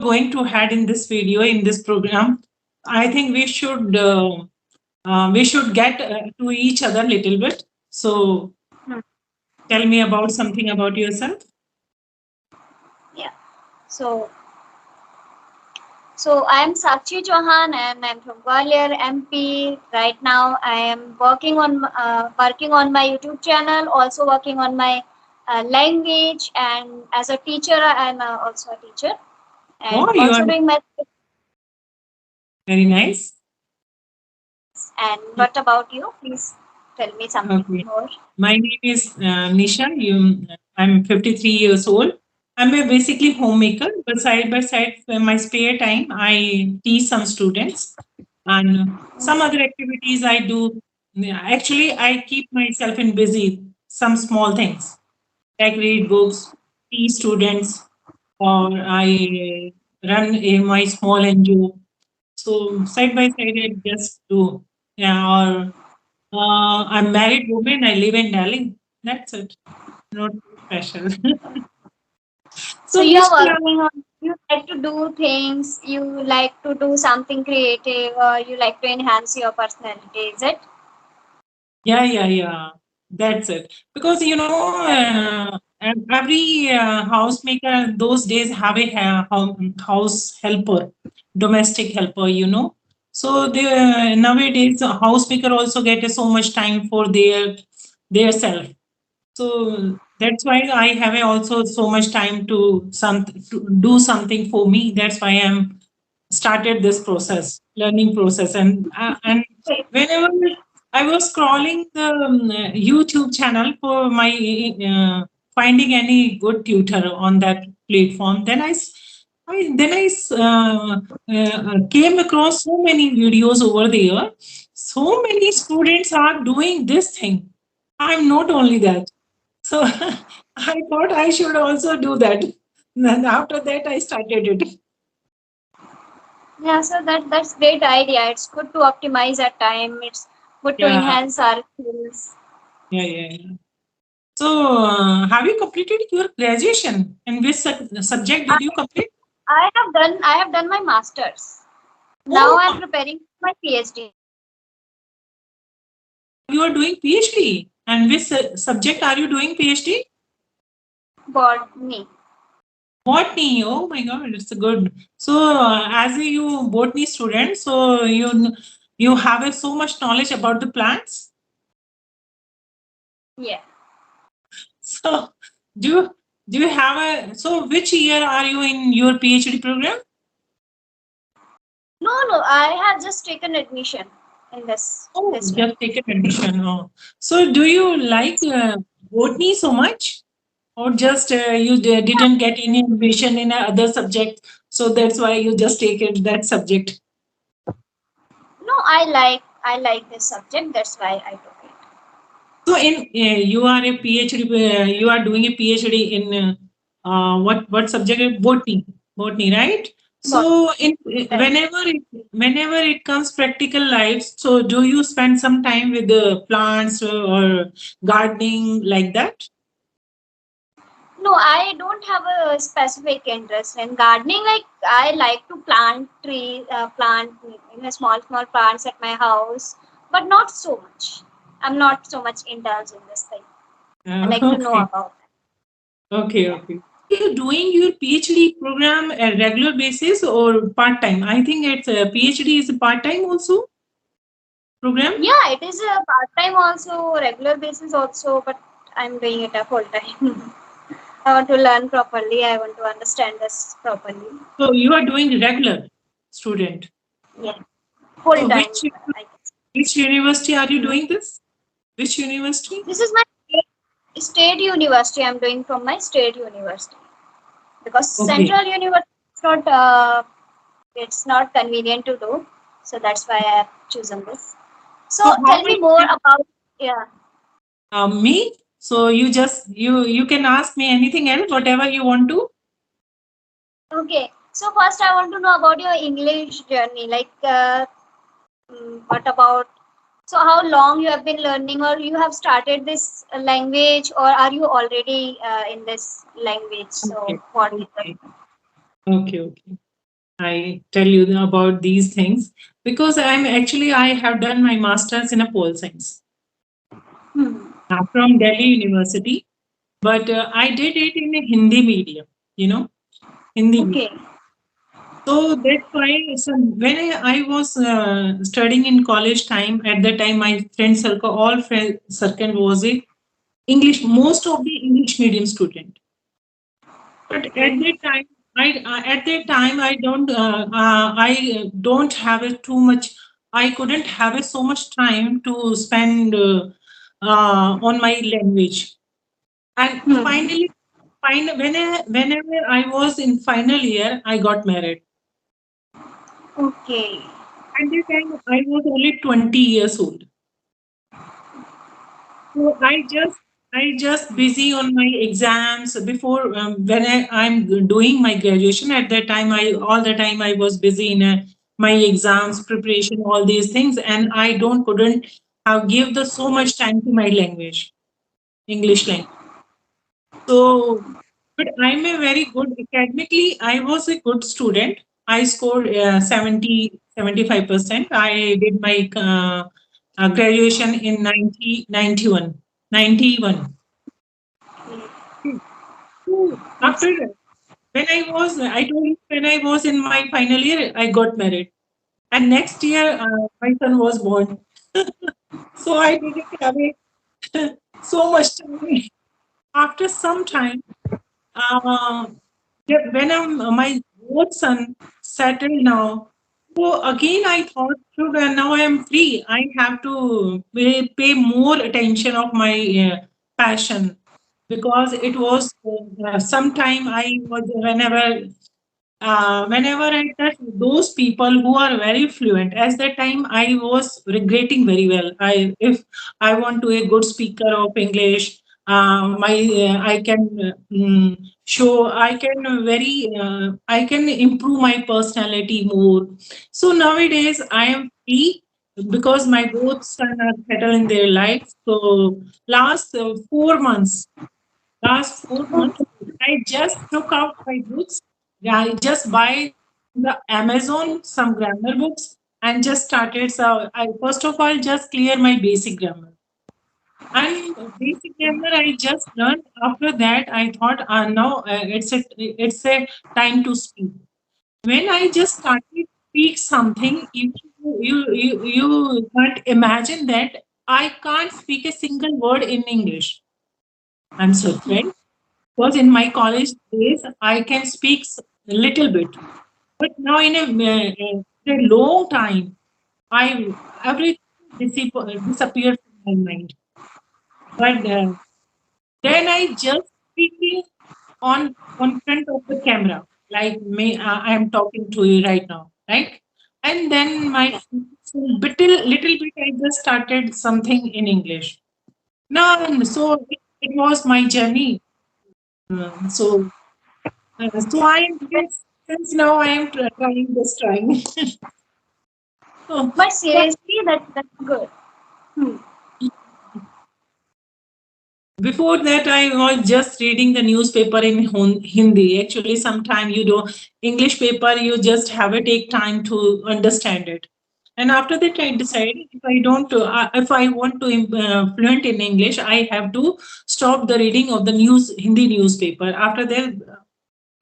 going to head in this video, in this program, I think we should get to each other a little bit. So tell me about something about yourself. Yeah. So I am Sakshi Chauhan and I'm from Gwalior, MP. Right now I am working on my YouTube channel, also working on my language, and as a teacher I am also a teacher, and Oh, you also are doing my. very nice. And what about you? Please tell me something Okay. more. My name is Nisha. I'm 53 years old. I'm a basically homemaker, but side by side, in my spare time, I teach some students and some other activities I do. Actually, I keep myself in busy, some small things like read books, teach students, or I run my small NGO. So side by side, I just do. Yeah, or I'm married woman. I live in Delhi. That's it. Not special. So So you which are working on. You like to do things. You like to do something creative, or you like to enhance your personality. Is it? yeah. That's it. Because every housemaker those days have a house helper, domestic helper. So the nowadays a housemaker also get so much time for their self. So that's why I have also so much time to do something for me. That's why I'm started this process, learning process, and whenever I was scrolling the YouTube channel for my finding any good tutor on that platform, then I came across so many videos over there. So many students are doing this thing. I'm not only that. So I thought I should also do that. And after that, I started it. Yeah. So that's great idea. It's good to optimize our time. It's good to Yeah, enhance our skills. yeah. So, have you completed your graduation? In which subject I, did you complete? I have done my masters. Now Oh, I'm preparing for my PhD. you are doing PhD. And which subject are you doing PhD? Botany. Botany. Oh my God, it's good. So, as a you botany student, so you have so much knowledge about the plants. Yeah. So, do you do you have a so which year are you in your PhD program? No. I have just taken admission in Oh, this year. just taken admission. Oh. So, do you like botany so much, or just didn't get any admission in other subject, so that's why you just take it that subject? No, I like this subject. That's why I took it. So, in you are a PhD, you are doing a PhD in what subject? Botany, right? So, in Right. whenever it comes practical life, so do you spend some time with the plants or gardening like that? No, I don't have a specific interest in gardening. Like I like to plant small plants at my house, but not so much. I'm not so much indulged in this thing. I like to know Okay, about it. Yeah. okay. You're doing your PhD program a regular basis or part time? I think it's a PhD is a part time also program. Yeah, it is a part time also, regular basis also, but I'm doing it a full time. I want to learn properly. I want to understand this properly. So you are doing regular student. Yeah, full So time. I guess. which university are you doing this? Which university? This is my state university. I'm doing from my state university because Okay. central university is not it's not convenient to do. So that's why I have chosen this. So So how tell me many more about yeah. me? So you can ask me anything else, whatever you want to. Okay. So first I want to know about your English journey. Like what about so how long you have been learning or you have started this language or are you already in this language? So Okay. what is the Okay. Okay. I tell you about these things because I have done my master's in a pole science from Delhi University, but I did it in a Hindi medium, you know, Hindi medium. Okay. So that's why when I was studying in college time, at that time my friend circle, all friend circle was a English, most of the English medium student. But at that time, I don't have it too much. I couldn't have it so much time to spend on my language. And finally, whenever I was in final year, I got married. Okay. At that time, I was only 20 years old. So I just busy on my exams before when I'm doing my graduation. At that time, I all the time I was busy in my exams preparation, all these things, and I don't couldn't have give the so much time to my language, English language. So, but I'm a very good academically. I was a good student. I scored 75%. I did my graduation in 91. So after I told you when I was in my final year, I got married. And next year, my son was born. So I didn't have so much time. After some time, uh, when my both son settled now, so again I thought, should now I am free. I have to pay more attention of my passion because it was sometime I was whenever I touch those people who are very fluent, as that time I was regretting very well. If I want to a good speaker of English, I can show I can improve my personality more. So nowadays I am free because my both son are settled in their life. So last 4 months Last 4 months, I just took out my books. I just buy the Amazon some grammar books and just started. So I first of all just clear my basic grammar. And basic grammar I just learned. After that, I thought, now it's a time to speak. When I just started to speak something, you can't imagine that I can't speak a single word in English. I'm surprised because in my college days I can speak a little bit, but now in a long time, I everything disappeared from my mind. But then I just speaking on front of the camera, like me, I am talking to you right now, right? And then my little bit, I just started something in English. No, so it was my journey. So I am yes, since now I am trying this trying. So, But but seriously, that's good. Hmm. before that, I was just reading the newspaper in Hindi. Actually, sometime you do English paper, you just have to take time to understand it. And after that, I decided if I want to fluent in English, I have to stop the reading of the Hindi newspaper. After that,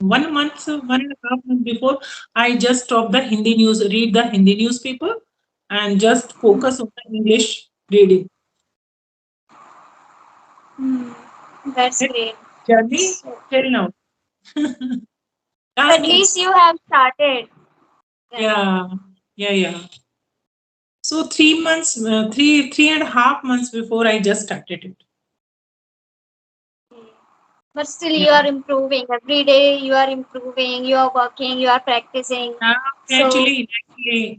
1 month, 1.5 months before, I just stopped the read the Hindi newspaper, and just focus on the English reading. Hmm. That's That great. journey So, till now. at Last least you have started. Yeah. Yeah, yeah. So 3 months, 3.5 months before I just started it. But still, you Yeah. are improving. Every day, you are improving. You are working. You are practicing. Uh, So,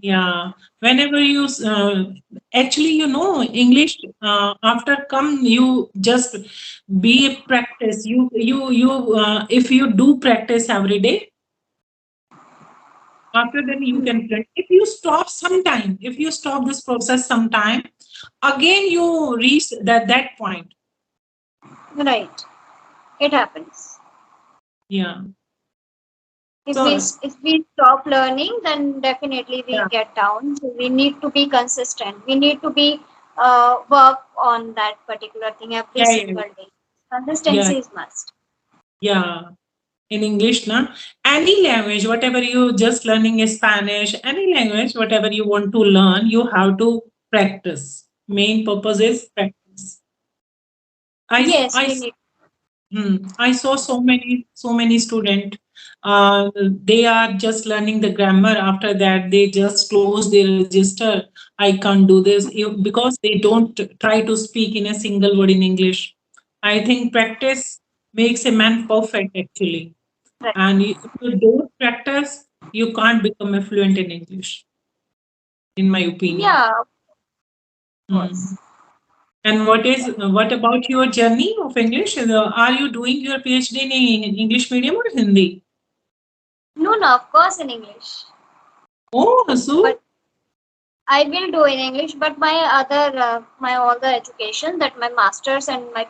yeah. Whenever actually, English. After come, you just be a practice. If you do practice every day, after then you hmm, can practice. If you stop this process sometime, again you reach that point. right. It happens. Yeah. If we stop learning, then definitely we Yeah, get down. So we need to be consistent. We need to be work on that particular thing every yeah, yeah, single day. yeah, Consistency is must. yeah. In English, na, any language, whatever you just learning is Spanish, any language, whatever you want to learn, you have to practice. Main purpose is practice. Yes, I we need. I saw so many students. They are just learning the grammar. After that, they just close their register. I can't do this because they don't try to speak in a single word in English. I think practice makes a man perfect, actually. Right. And if you don't practice, you can't become a fluent in English, in my opinion. Yeah, of Mm. course. And what about your journey of English? Are you doing your PhD in English medium or Hindi? No, no, of course in English. Oh, But so I will do in English. But my all the education, that my masters and my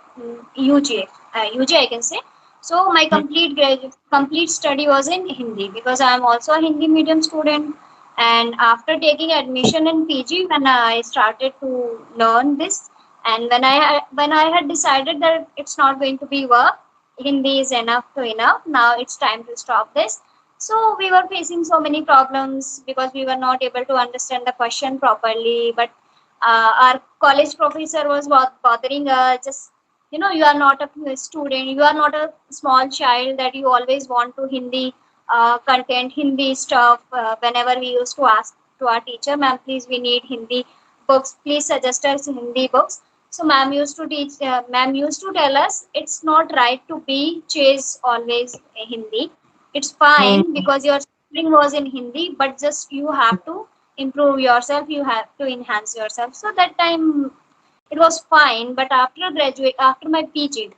UG I can say. So my mm, complete study was in Hindi because I am also a Hindi medium student. And after taking admission in PG, when I started to learn this, and when I had decided that it's not going to be work, Hindi is enough to enough. Now it's time to stop this. So we were facing so many problems because we were not able to understand the question properly. But our college professor was bothering us. Just, you are not a student, you are not a small child that you always want to Hindi content, Hindi stuff. Whenever we used to ask to our teacher, ma'am, please, we need Hindi books. Please suggest us Hindi books. So ma'am used to tell us it's not right to be chase always Hindi. It's mm, fine because your schooling was in Hindi, but just you have to improve yourself, you have to enhance yourself. So that time it was fine, but after my PG,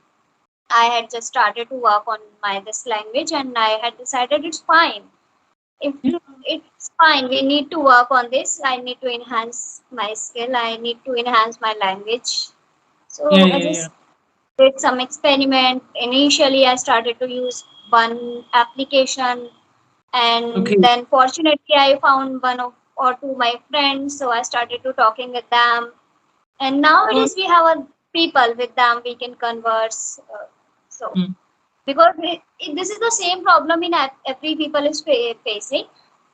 I had just started to work on my this language, and I had decided it's fine. If yeah, it's fine, we need to work on this. I need to enhance my skill. I need to enhance my language. yeah, So I yeah, yeah. just did some experiment. Initially, I started to use one application, and Okay. then fortunately I found one of or two my friends, so I started to talking with them, and Oh, nowadays we have a people with them we can converse. So mm, because this is the same problem in every people is facing,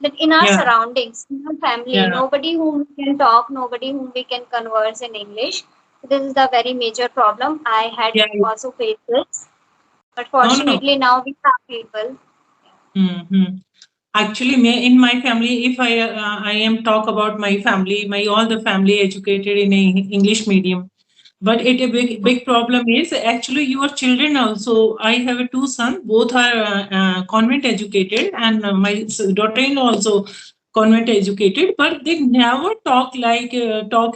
that in our yeah, surroundings, in our family, yeah, nobody whom we can talk, nobody whom we can converse in English. This is the very major problem I had yeah. also faced this, but No, no. fortunately now we have people. Mm-hmm. Actually, in my family, if I am talk about my family, my all the family educated in a English medium. But it a big problem is actually your children also. I have a two sons, both are convent educated, and my daughter-in-law also convent educated. But they never talk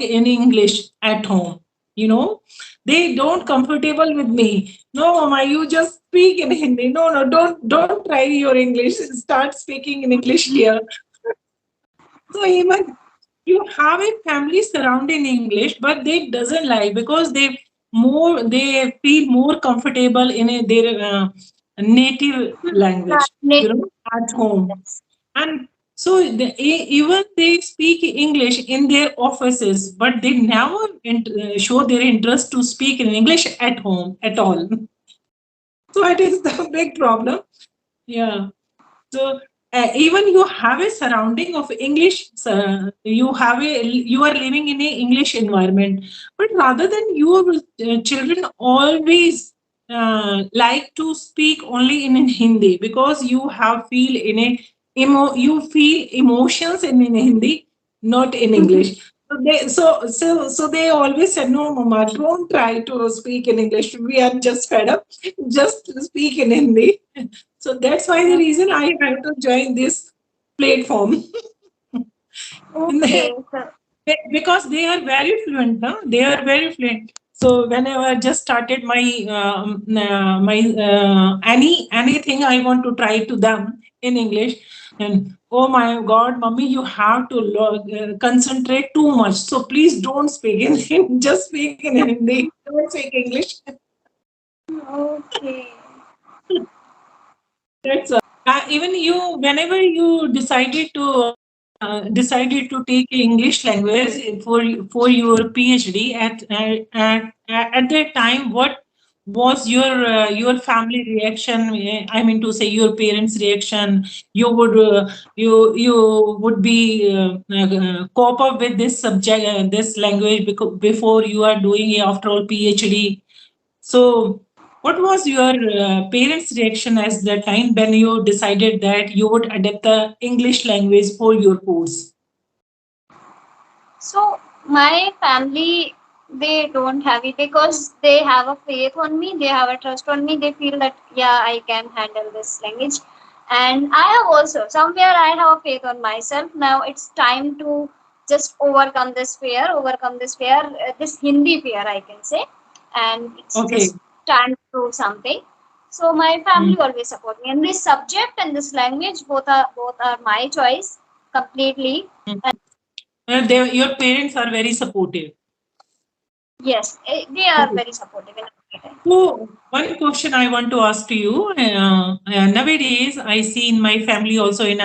in English at home. You know, they don't comfortable with me. No, mama, you just speak in Hindi. No, no, don't try your English. Start speaking in English here. So even you have a family surrounding English, but they doesn't like because they feel more comfortable in their native Yeah, language, native. at home. Yes. And so even they speak English in their offices, but they never show their interest to speak in English at home at all. So it is the big problem. Yeah. So even you have a surrounding of English, you are living in a English environment, but rather than your children always like to speak only in Hindi because you have feel in a you feel emotions in Hindi, not in English. So they always said, no, Mama, don't try to speak in English. We are just fed up. Just speak in Hindi. So that's why the reason I have to join this platform. Okay, so Because they are very fluent, no? They are very fluent. So whenever I just started my anything I want to try to them in English, and oh my God, mommy, you have to concentrate too much. So please don't speak in just speak in Hindi. Don't speak English. okay. That's all. even you, whenever you decided to take English language for your PhD at that time, what was your family reaction? I mean to say, your parents' reaction. You would be cope up with this subject, this language, because before you are doing, after all, PhD. So, what was your parents' reaction at the time when you decided that you would adapt the English language for your course? So my family, they don't have it because they have a faith on me, they have a trust on me. They feel that yeah, I can handle this language, and I have also somewhere I have a faith on myself. Now it's time to just overcome this fear, this Hindi fear, I can say, and it's Okay. just time to do something. So my Mm. family always support me, and this subject and this language both are my choice completely. Mm. Your parents are very supportive. Yes, they are Okay. very supportive in every time. So, one question I want to ask to you. Nowadays, I see in my family, also in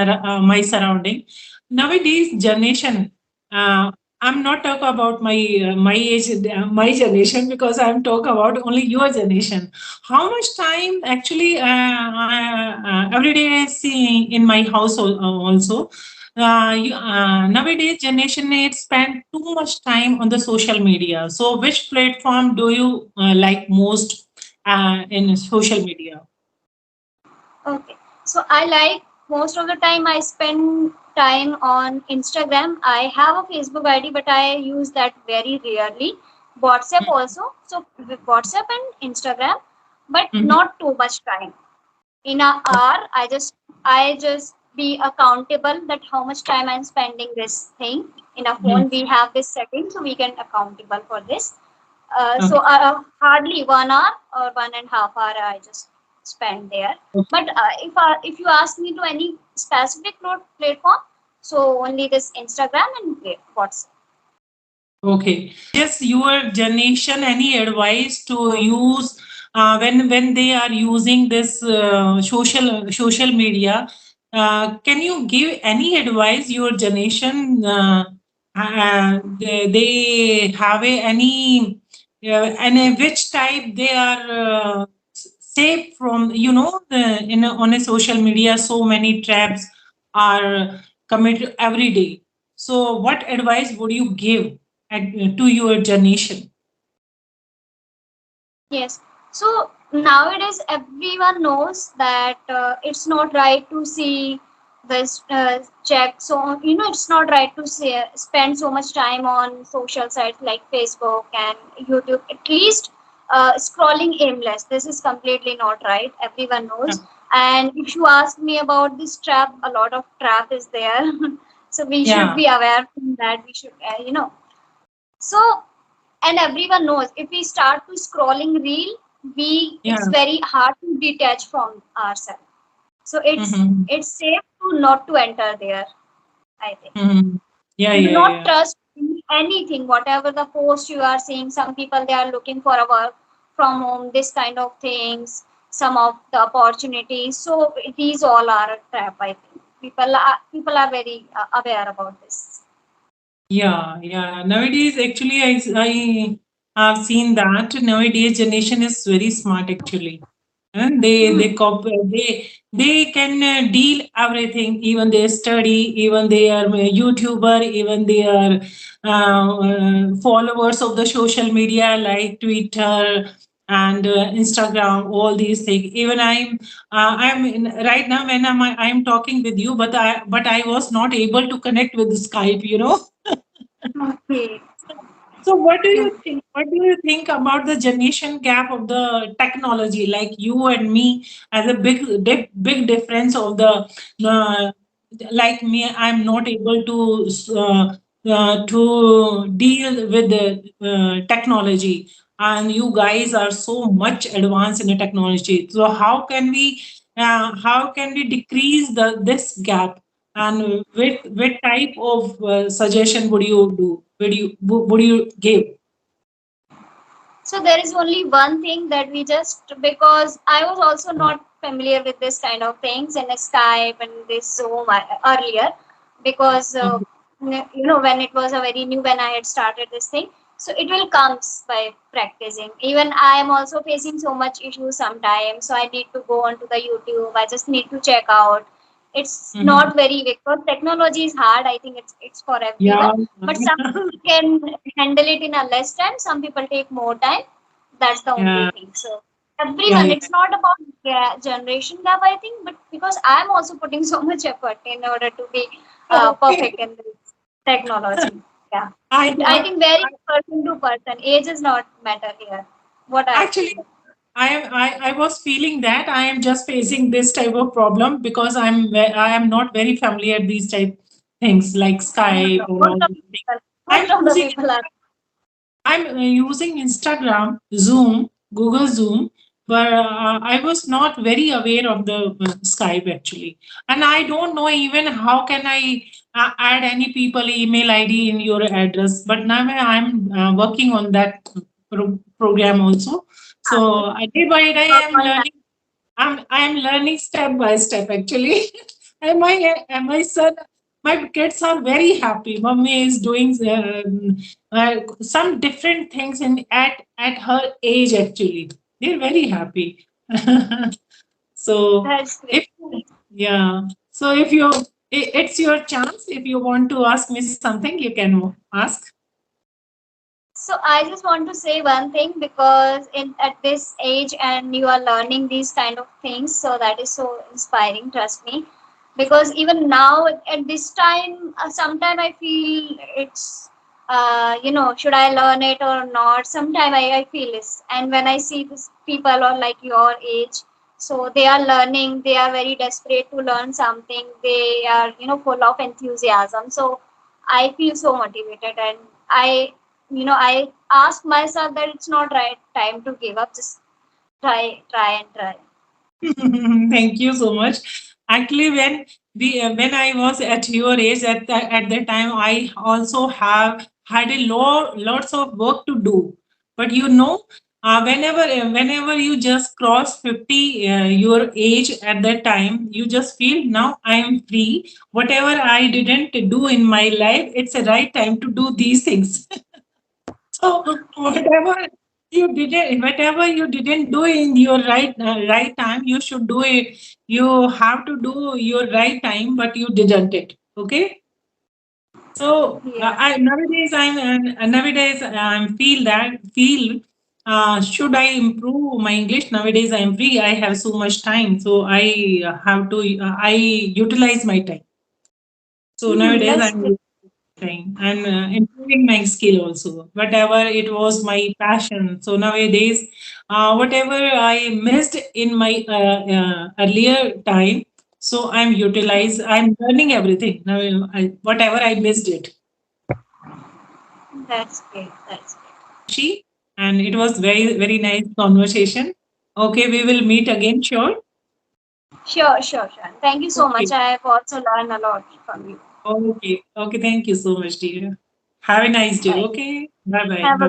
my surrounding, nowadays generation. Uh, I'm not talking about my age, my generation, because I'm talking about only your generation. How much time actually? Every day I see in my house also. Nowadays generation needs spend too much time on the social media. So which platform do you like most in social media? Okay, so I like most of the time I spend time on Instagram. I have a Facebook ID, but I use that very rarely. WhatsApp also, so with WhatsApp and Instagram, but Mhm. not too much time. In a hour, I just be accountable that how much time I'm spending this thing. In a Mhm. phone, we have this setting, so we can accountable for this. So Okay. hardly 1 hour or 1.5 hour I just spend there. But if you ask me to any specific platform, so only this Instagram and WhatsApp. Okay. Yes, your generation, any advice to use when they are using this social media? Can you give any advice your generation? They have any and which type they are safe from? On a social media, so many traps are committed every day. So, what advice would you give to your generation? Yes. So nowadays everyone knows that it's not right to see this check. So it's not right to spend so much time on social sites like Facebook and YouTube. At least scrolling aimless. This is completely not right. Everyone knows. And if you ask me about this trap, a lot of trap is there. So we should Yeah, be aware from that. We should, So and everyone knows if we start to scrolling reel, we it's yeah. very hard to detach from ourselves. So it's Hmm. it's safe to not to enter there, I think. Hmm. Yeah, And do yeah, not yeah. trust anything, whatever the post you are seeing. Some people they are looking for a work from home, this kind of things, some of the opportunities. So these all are a trap, I think. People are very aware about this. Yeah, yeah. Nowadays, actually, I have seen that nowadays generation is very smart actually. And they Hmm. cop they can deal everything, even their study, even they are a YouTuber, even they are followers of the social media like Twitter and Instagram, all these things. Even I'm right now when I'm talking with you, but I was not able to connect with Skype. Okay. So what do you Okay. think? What do you think about the generation gap of the technology? Like you and me, as a big difference of the uh, like me, I'm not able to deal with the technology, and you guys are so much advanced in the technology. So how can we decrease the this gap? And with type of suggestion would you do? Would you give? So there is only one thing that we just because I was also not familiar with this kind of things in Skype and this Zoom earlier, because when it was a very new, when I had started this thing. So it will comes by practicing. Even I am also facing so much issues sometimes, so I need to go onto the YouTube. I just need to check out. It's Mhm. not very, because technology is hard. I think it's for everyone, Yeah. but some people can handle it in a less time. Some people take more time. That's the only Yeah. thing. So Yeah. everyone, it's not about generation gap, I think, but because I'm also putting so much effort in order to be Okay. perfect in this technology. Yeah, I I thought think very person to person, age is not matter here. What I actually feel. I was feeling that I am just facing this type of problem because I am not very familiar these type things like No, no, Skype no. or all these things. I'm Most of the using people are. I'm using Instagram, Zoom, Google Zoom, but I was not very aware of the Skype actually, and I don't know even how can I add any people email ID in your address. But now I'm working on that program also. So day by day Work I'm on that. learning. I'm learning step by step actually. And my son, my kids are very happy. Mommy is doing some different things in at her age actually. They're very happy. So That's great. if yeah, so if you it's your chance. If you want to ask me something, you can ask. So I just want to say one thing, because in at this age and you are learning these kind of things, so that is so inspiring. Trust me, because even now at this time, sometime I feel it's should I learn it or not? Sometime I feel this, and when I see these people or like your age, so they are learning, they are very desperate to learn something. They are full of enthusiasm. So I feel so motivated, and I ask myself that it's not right time to give up. Just try and try. Thank you so much. Actually, when I was at your age at that time, I also have had lots of work to do. But whenever you just cross 50, your age at that time, you just feel now I am free. Whatever I didn't do in my life, it's a right time to do these things. So Okay. whatever you didn't do in your right time, you should do it. You have to do your right time, but you didn't it. Okay. So Yeah. nowadays I feel should I improve my English nowadays? I am free. I have so much time, so I utilize my time. So nowadays That's great. I'm thing and improving my skill also, whatever it was my passion. So nowadays whatever I missed in my earlier time, so I'm learning everything now. Whatever I missed it. That's great. That's great. She and it was very nice conversation. Okay, we will meet again, sure. Sure, sure, sure. Thank you so much. Okay, I have also learned a lot from you. okay, thank you so much, dear. Have a nice day. Bye. Okay, bye bye. Have a